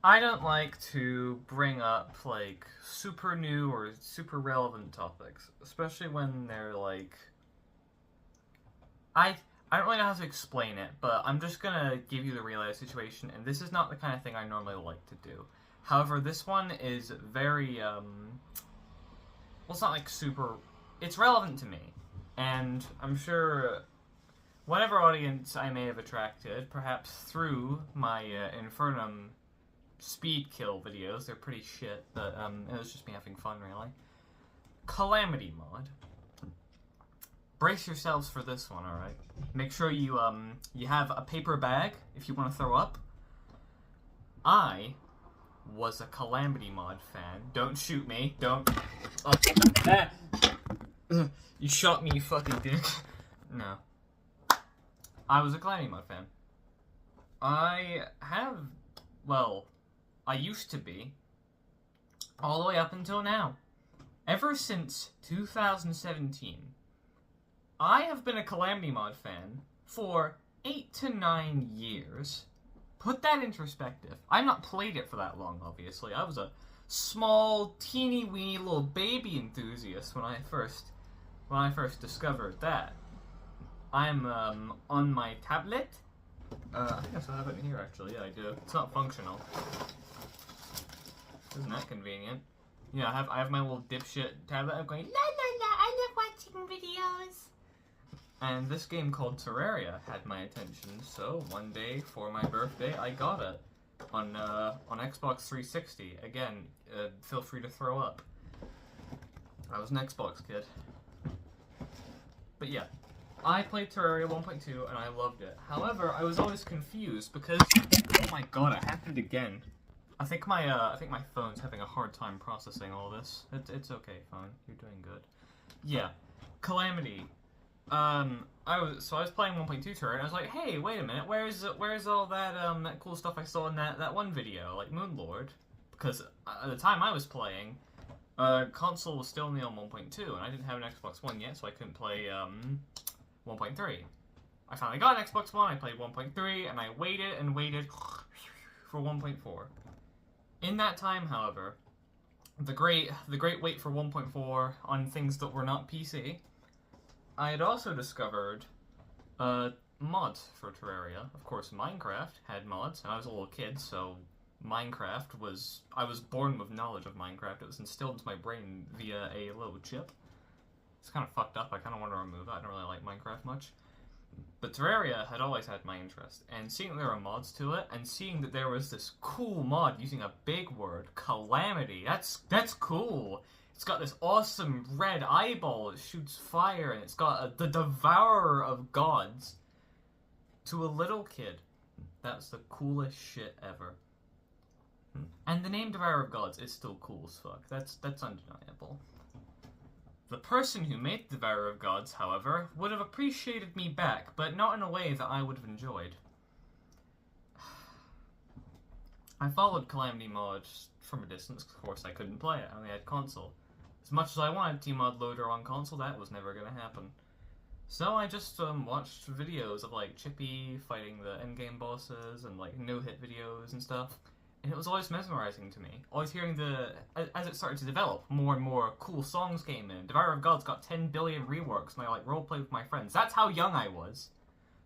I don't like to bring up, like, super new or super relevant topics, especially when they're, like... I I don't really know how to explain it, but I'm just gonna give you the real-life situation, and this is not the kind of thing I normally like to do. However, this one is very, well, it's not, like, super... It's relevant to me, and I'm sure whatever audience I may have attracted, perhaps through my Infernum speed kill videos. They're pretty shit, but it was just me having fun, really. Calamity Mod. Brace yourselves for this one, alright? Make sure you have a paper bag if you want to throw up. I was a Calamity Mod fan. Don't shoot me. Don't. You shot me, you fucking dick. No. I was a Calamity Mod fan. I used to be, all the way up until now. Ever since 2017, I have been a Calamity Mod fan for 8 to 9 years. Put that in perspective. I've not played it for that long, obviously. I was a small, teeny-weeny little baby enthusiast when I first discovered that. I'm on my tablet. I think I still have it in here, actually. Yeah, I do. It's not functional. Isn't that convenient? Yeah, I have my little dipshit tablet. I'm going, la la la, I love watching videos. And this game called Terraria had my attention, so one day for my birthday, I got it on Xbox 360. Again, feel free to throw up. I was an Xbox kid. But yeah, I played Terraria 1.2 and I loved it. However, I was always confused because, oh my god, it happened again. I think my phone's having a hard time processing all this. It's okay, phone. You're doing good. Yeah, Calamity. I was playing 1.2 Terraria and I was like, hey, wait a minute, where's all that that cool stuff I saw in that one video, like Moonlord? Because at the time I was playing, console was still only on 1.2 and I didn't have an Xbox One yet, so I couldn't play 1.3. I finally got an Xbox One, I played 1.3, and I waited and waited for 1.4. In that time, however, the great wait for 1.4 on things that were not PC, I had also discovered mods for Terraria. Of course, Minecraft had mods, and I was a little kid, so Minecraft was... I was born with knowledge of Minecraft. It was instilled into my brain via a little chip. It's kind of fucked up. I kind of want to remove it. I don't really like Minecraft much. But Terraria had always had my interest, and seeing that there were mods to it, and seeing that there was this cool mod using a big word, Calamity, that's cool. It's got this awesome red eyeball that shoots fire, and it's got the Devourer of Gods. To a little kid, that's the coolest shit ever. And the name Devourer of Gods is still cool as fuck. That's undeniable. The person who made the Devourer of Gods, however, would have appreciated me back, but not in a way that I would have enjoyed. I followed Calamity Mod from a distance. Of course, I couldn't play it. I only had console. As much as I wanted T-Mod Loader on console, that was never gonna happen. So I just watched videos of, like, Chippy fighting the endgame bosses and, like, no-hit videos and stuff. And it was always mesmerizing to me. Always hearing as it started to develop, more and more cool songs came in. Devourer of Gods got 10 billion reworks, and I, like, roleplay with my friends. That's how young I was.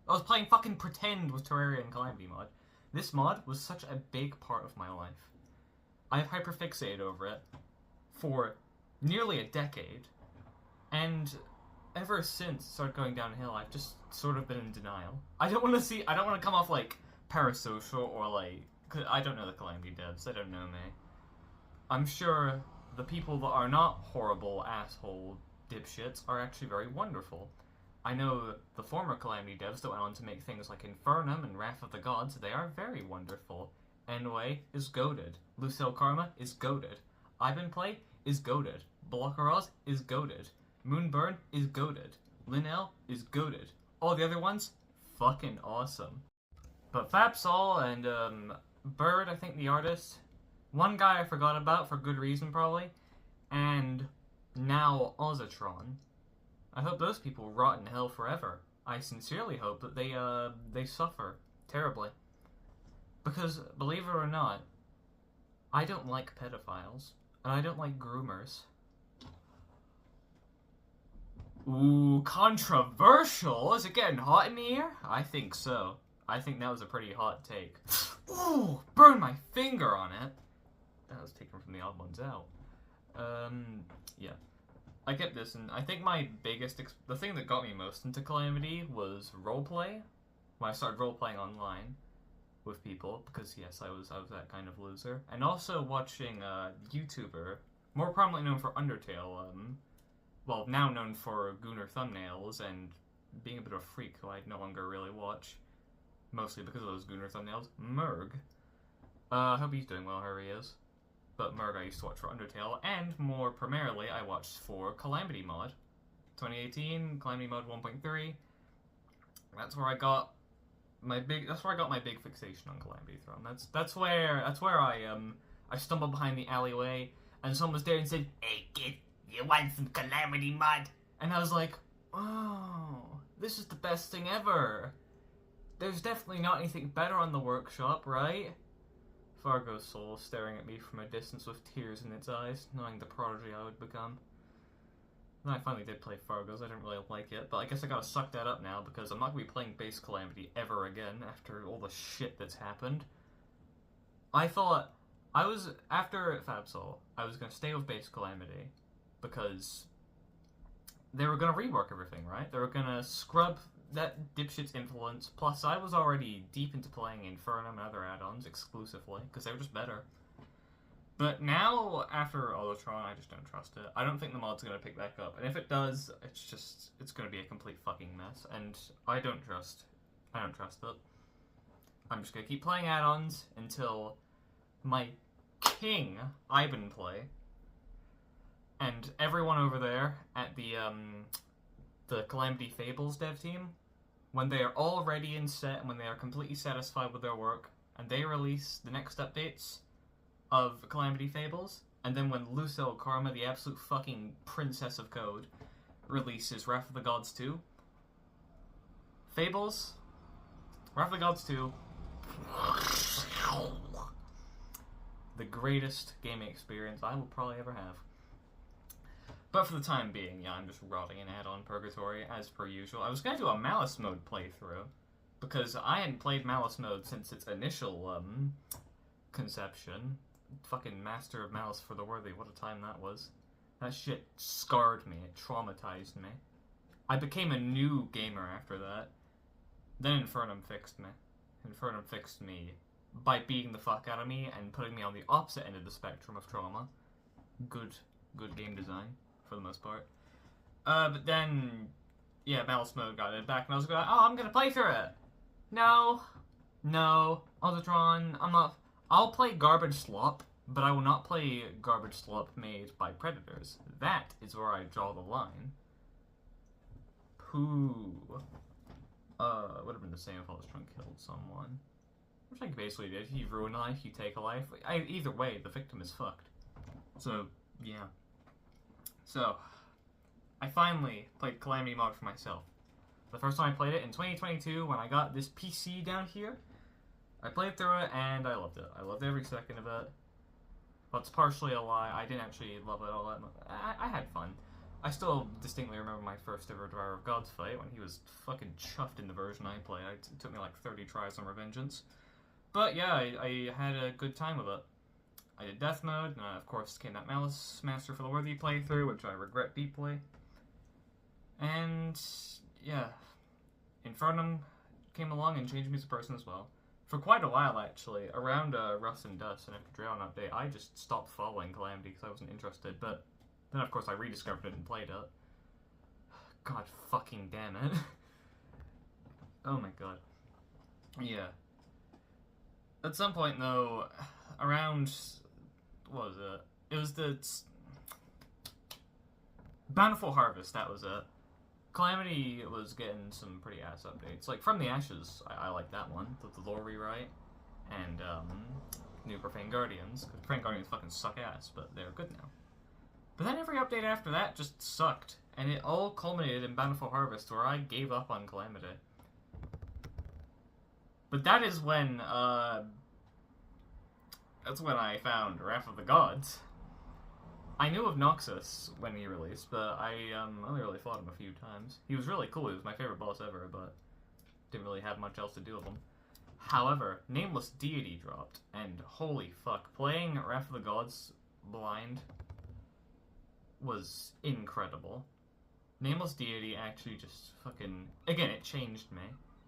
I was playing fucking Pretend with Terraria and Calamity Mod. This mod was such a big part of my life. I've hyperfixated over it for nearly a decade, and ever since it started going downhill, I've just sort of been in denial. I don't want to come off like parasocial or like, cause I don't know the Calamity devs, they don't know me. I'm sure the people that are not horrible asshole dipshits are actually very wonderful. I know the former Calamity devs that went on to make things like Infernum and Wrath of the Gods, they are very wonderful. Enway is goated. Lucille Karma is goated. Ivanplay is goated. Blockaroz is goated. Moonburn is goated. Linnell is goated. All the other ones, fucking awesome. But Fapsol and Bird, I think the artist, one guy I forgot about for good reason probably, and now Ozatron. I hope those people rot in hell forever. I sincerely hope that they suffer terribly. Because, believe it or not, I don't like pedophiles, and I don't like groomers. Ooh, controversial? Is it getting hot in here? I think so. I think that was a pretty hot take. Ooh, burn my finger on it. That was taken from the odd ones out. Yeah. I kept this, and I think my biggest... the thing that got me most into Calamity was roleplay. When I started roleplaying online with people, because yes, I was that kind of loser. And also watching a YouTuber, more prominently known for Undertale, well, now known for Gooner thumbnails, and being a bit of a freak who I no longer really watch, mostly because of those Gooner thumbnails, Merg. I hope he's doing well, whoever he is. But Merg I used to watch for Undertale, and more primarily I watched for Calamity Mod. 2018, Calamity Mod 1.3. That's where I got my big fixation on Calamity Throne. That's where I stumbled behind the alleyway and someone was there and said, "Hey kid, you want some Calamity Mod?" And I was like, "Oh, this is the best thing ever. There's definitely not anything better on the workshop, right?" Fargo's soul staring at me from a distance with tears in its eyes, knowing the prodigy I would become. Then I finally did play Fargo's. I didn't really like it, but I guess I gotta suck that up now because I'm not gonna be playing base Calamity ever again after all the shit that's happened. I thought after Fapsol, I was gonna stay with base Calamity because they were gonna rework everything, right? They were gonna scrub that dipshit's influence, plus I was already deep into playing Infernum and other add-ons exclusively, because they were just better. But now, after Olotron, I just don't trust it. I don't think the mod's going to pick back up, and if it does, it's going to be a complete fucking mess, and I don't trust it. I'm just going to keep playing add-ons until my king, Ivan, play, and everyone over there at the Calamity Fables dev team, when they are all ready and set, and when they are completely satisfied with their work, and they release the next updates of Calamity Fables, and then when Lucille Karma, the absolute fucking princess of code, releases Wrath of the Gods 2, Fables, Wrath of the Gods 2, the greatest gaming experience I will probably ever have. But for the time being, yeah, I'm just rotting in add-on purgatory, as per usual. I was going to do a Malice Mode playthrough, because I hadn't played Malice Mode since its initial, conception. Fucking Master of Malice for the Worthy, what a time that was. That shit scarred me, it traumatized me. I became a new gamer after that. Then Infernum fixed me. Infernum fixed me by beating the fuck out of me and putting me on the opposite end of the spectrum of trauma. Good game design, for the most part. But then, yeah, Malice Mode got it back, and I was going, oh, I'm gonna play through it! No, Ozotron, I'll play Garbage Slop, but I will not play Garbage Slop made by Predators. That is where I draw the line. Pooh. Would have been the same if Ozotron killed someone. Which I basically did. You ruin a life, you take a life. Either way, the victim is fucked. So, yeah. So, I finally played Calamity Mod for myself. The first time I played it in 2022 when I got this PC down here. I played through it and I loved it. I loved every second of it. But it's partially a lie. I didn't actually love it all that much. I had fun. I still distinctly remember my first ever Driver of Gods fight when he was fucking chuffed in the version I played. It took me like 30 tries on Revengeance. But yeah, I had a good time with it. I did Death Mode, and of course came that Malice Master for the Worthy playthrough, which I regret deeply. And yeah, Infernum came along and changed me as a person as well. For quite a while, actually, around Rust and Dust and after Dragon Update, I just stopped following Calamity because I wasn't interested, but then of course I rediscovered it and played it. God fucking damn it. Oh my god. Yeah. At some point, though, around... what was it? It was the... Bountiful Harvest, that was it. Calamity was getting some pretty ass updates. Like, From the Ashes, I like that one, the lore rewrite, and, new Profane Guardians, because Profane Guardians fucking suck ass, but they're good now. But then every update after that just sucked, and it all culminated in Bountiful Harvest, where I gave up on Calamity. But that is when, that's when I found Wrath of the Gods. I knew of Noxus when he released, but I only really fought him a few times. He was really cool, he was my favorite boss ever, but didn't really have much else to do with him. However, Nameless Deity dropped, and holy fuck, playing Wrath of the Gods blind was incredible. Nameless Deity actually just fucking... Again, it changed me.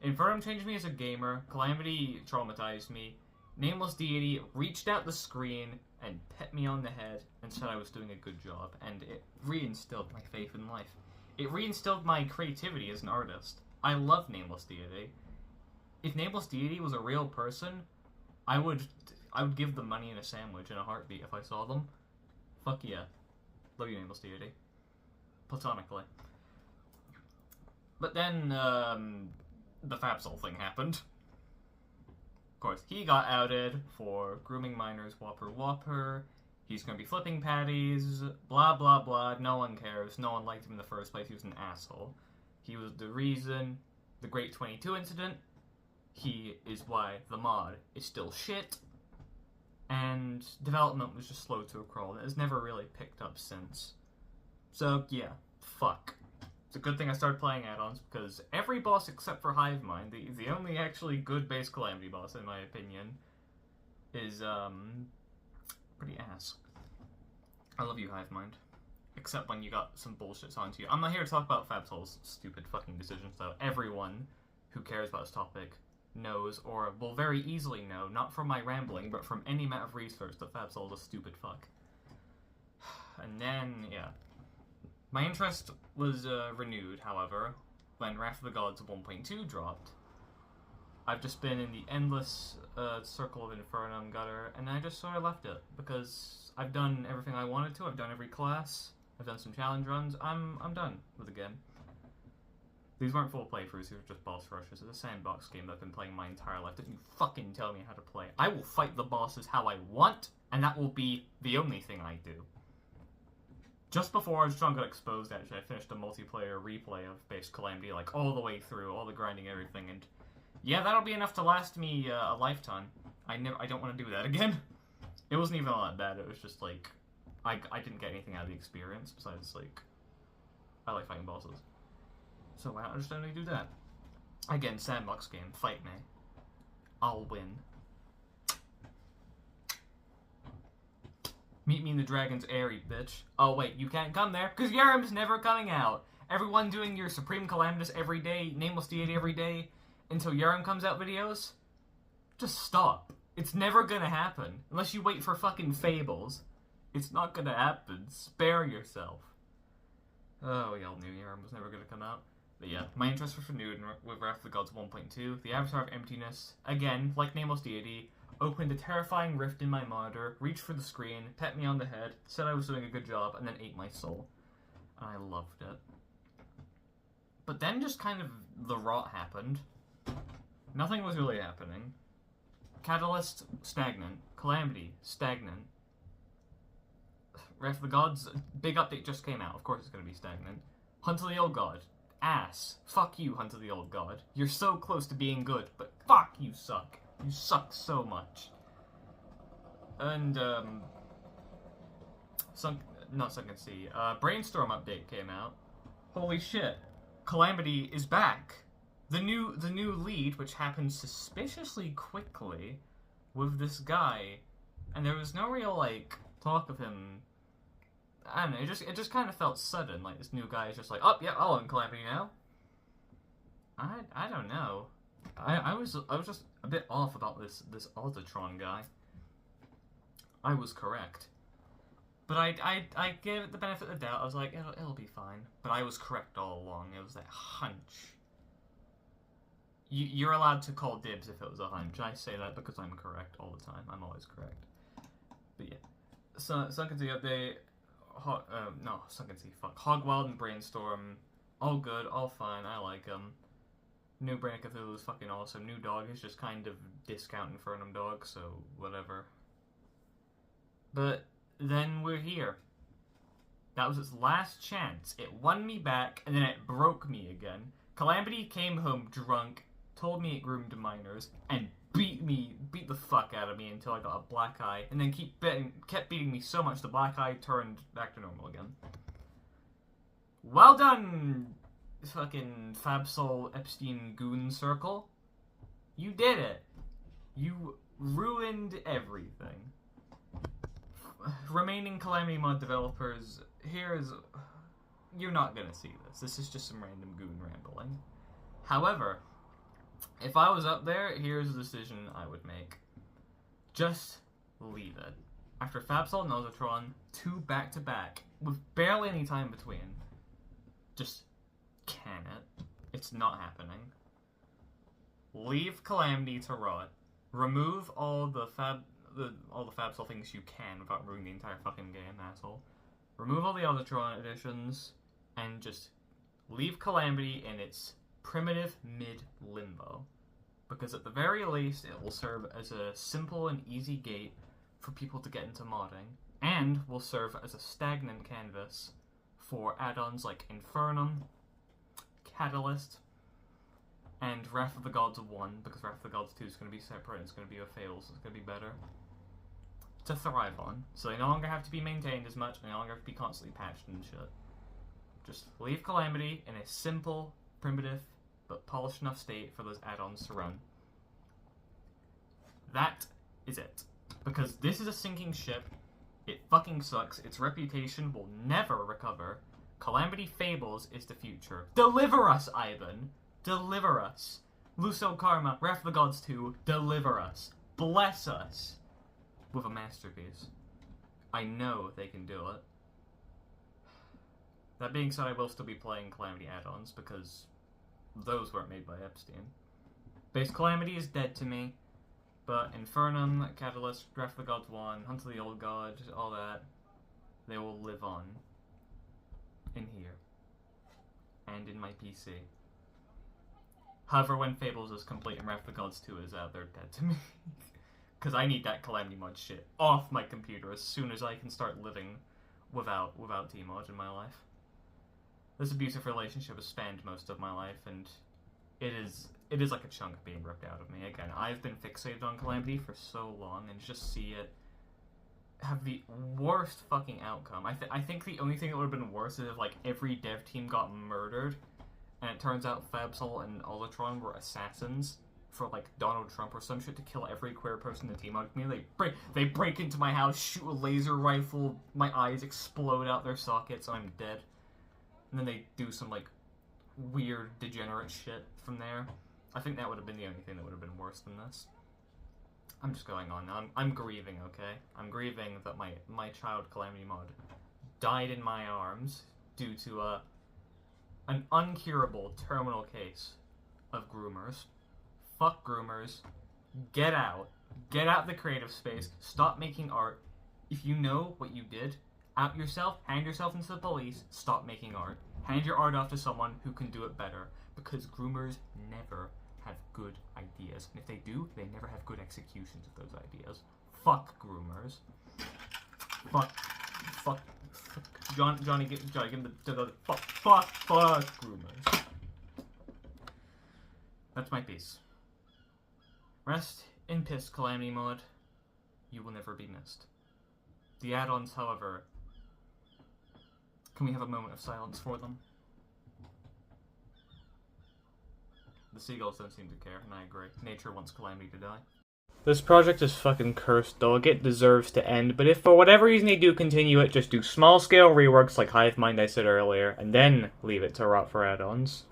Infernum changed me as a gamer, Calamity traumatized me, Nameless Deity reached out the screen and pet me on the head and said I was doing a good job, and it reinstilled my faith in life. It reinstilled my creativity as an artist. I love Nameless Deity. If Nameless Deity was a real person, I would give them money and a sandwich in a heartbeat if I saw them. Fuck yeah. Love you, Nameless Deity. Platonically. But then, the Fapsol thing happened. Of course, he got outed for grooming minors, whopper whopper. He's gonna be flipping patties, blah blah blah, no one cares, no one liked him in the first place, he was an asshole. He was the reason, the Great 22 incident, he is why the mod is still shit, and development was just slow to a crawl, and it has never really picked up since. So, yeah, fuck. It's a good thing I started playing add-ons, because every boss except for Hivemind, the only actually good base Calamity boss, in my opinion, is, pretty ass. I love you, Hivemind. Except when you got some bullshit signed to you. I'm not here to talk about Fapsol's stupid fucking decisions, though. Everyone who cares about this topic knows, or will very easily know, not from my rambling, but from any amount of research, that Fapsol is a stupid fuck. And then, yeah. My interest was renewed, however, when Wrath of the Gods 1.2 dropped. I've just been in the endless circle of Infernum gutter, and I just sort of left it, because I've done everything I wanted to, I've done every class, I've done some challenge runs, I'm done with the game. These weren't full playthroughs, these were just boss rushes. It's a sandbox game that I've been playing my entire life. Don't you fucking tell me how to play. I will fight the bosses how I want, and that will be the only thing I do. Just before Strong got exposed, actually, I finished a multiplayer replay of base Calamity, like, all the way through, all the grinding, everything, and yeah, that'll be enough to last me a lifetime. I don't want to do that again. It wasn't even all that bad, it was just, like, I didn't get anything out of the experience, besides, like, I like fighting bosses. So why not just only do that? Again, sandbox game, fight me. I'll win. Meet me in the Dragon's Airy, bitch. Oh wait, you can't come there, because Yaram's never coming out. Everyone doing your Supreme Calamitous every day, Nameless Deity every day, until Yaram comes out videos? Just stop. It's never gonna happen. Unless you wait for fucking Fables. It's not gonna happen. Spare yourself. Oh, we all knew Yaram was never gonna come out. But yeah, my interest was renewed with Wrath of the Gods 1.2. The Avatar of Emptiness, again, like Nameless Deity, opened a terrifying rift in my monitor, reached for the screen, pet me on the head, said I was doing a good job, and then ate my soul. And I loved it. But then just kind of the rot happened. Nothing was really happening. Catalyst, stagnant. Calamity, stagnant. Wrath of the Gods, big update just came out. Of course it's going to be stagnant. Hunt of the Old God. Ass. Fuck you, Hunt of the Old God. You're so close to being good, but fuck, you suck. You suck so much. And, not Sunken Sea. Brainstorm update came out. Holy shit. Calamity is back. The new lead, which happened suspiciously quickly with this guy, and there was no real, like, talk of him. I don't know, it just kind of felt sudden, like this new guy is just like, oh, yeah, I'll own Calamity now. I don't know. I was just a bit off about this Autotron guy. I was correct. But I gave it the benefit of the doubt. I was like, it'll be fine. But I was correct all along. It was that hunch. You're allowed to call dibs if it was a hunch. I say that because I'm correct all the time. I'm always correct. But yeah. Sunken Sea update. No, Sunken Sea, fuck. Hogwild and Brainstorm. All good, all fine. I like them. New Brain of Cthulhu is fucking awesome. New dog is just kind of discount Infernum dog, so whatever. But then we're here. That was its last chance. It won me back, and then it broke me again. Calamity came home drunk, told me it groomed minors, and beat the fuck out of me until I got a black eye, and then kept beating me so much the black eye turned back to normal again. Well done, fucking Fapsol Epstein Goon Circle. You did it. You ruined everything. Remaining Calamity Mod developers, you're not gonna see this. This is just some random goon rambling. However, if I was up there, here's a decision I would make. Just leave it. After Fapsol and Nosotron, 2 back-to-back, with barely any time between, just can it. It's not happening. Leave Calamity to rot. Remove all the Fapsol things you can without ruining the entire fucking game, asshole. Remove all the Nosotron additions, and just leave Calamity in its primitive mid-limbo. Because at the very least, it will serve as a simple and easy gate for people to get into modding, and will serve as a stagnant canvas for add-ons like Infernum, Catalyst, and Wrath of the Gods 1, because Wrath of the Gods 2 is going to be separate, it's going to be a Fables, it's going to be better, to thrive on. So they no longer have to be maintained as much, they no longer have to be constantly patched and shit. Just leave Calamity in a simple, primitive, but polished enough state for those add-ons to run. That is it. Because this is a sinking ship, it fucking sucks, its reputation will never recover. Calamity Fables is the future. Deliver us, Ivan! Deliver us! Luso Karma, Wrath of the Gods 2, deliver us! Bless us! With a masterpiece. I know they can do it. That being said, I will still be playing Calamity add-ons, because those weren't made by Epstein. Base Calamity is dead to me, but Infernum, Catalyst, Wrath of the Gods 1, Hunt of the Old God, all that, they will live on. In here. And in my PC. However, when Fables is complete and Wrath of the Gods 2 is out, they're dead to me. Because I need that Calamity Mod shit off my computer as soon as I can start living without T-Mod in my life. This abusive relationship has spanned most of my life, and it is like a chunk being ripped out of me. Again, I've been fixated on Calamity for so long, and just see it have the worst fucking outcome. I think the only thing that would have been worse is if, like, every dev team got murdered, and it turns out Fapsol and Olotron were assassins for, like, Donald Trump or some shit to kill every queer person in the team. They break into my house, shoot a laser rifle, my eyes explode out their sockets, and I'm dead. And then they do some, like, weird, degenerate shit from there. I think that would have been the only thing that would have been worse than this. I'm just going on now. I'm grieving, okay? I'm grieving that my child Calamity Mod died in my arms due to an uncurable terminal case of groomers. Fuck groomers. Get out. Get out the creative space. Stop making art. If you know what you did, out yourself, hand yourself into the police, stop making art. Hand your art off to someone who can do it better. Because groomers never have good ideas. And if they do, they never have good executions of those ideas. Fuck groomers. Fuck. Johnny, give him the fuck groomers. That's my piece. Rest in piss, Calamity Mod. You will never be missed. The add-ons, however, can we have a moment of silence for them? The seagulls don't seem to care, and I agree. Nature wants Calamity to die. This project is fucking cursed, dog. It deserves to end, but if for whatever reason they do continue it, just do small-scale reworks like Hive Mind I said earlier, and then leave it to rot for add-ons.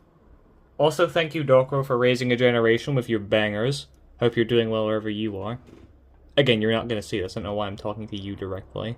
Also, thank you, Dokro, for raising a generation with your bangers. Hope you're doing well wherever you are. Again, you're not gonna see this, I don't know why I'm talking to you directly.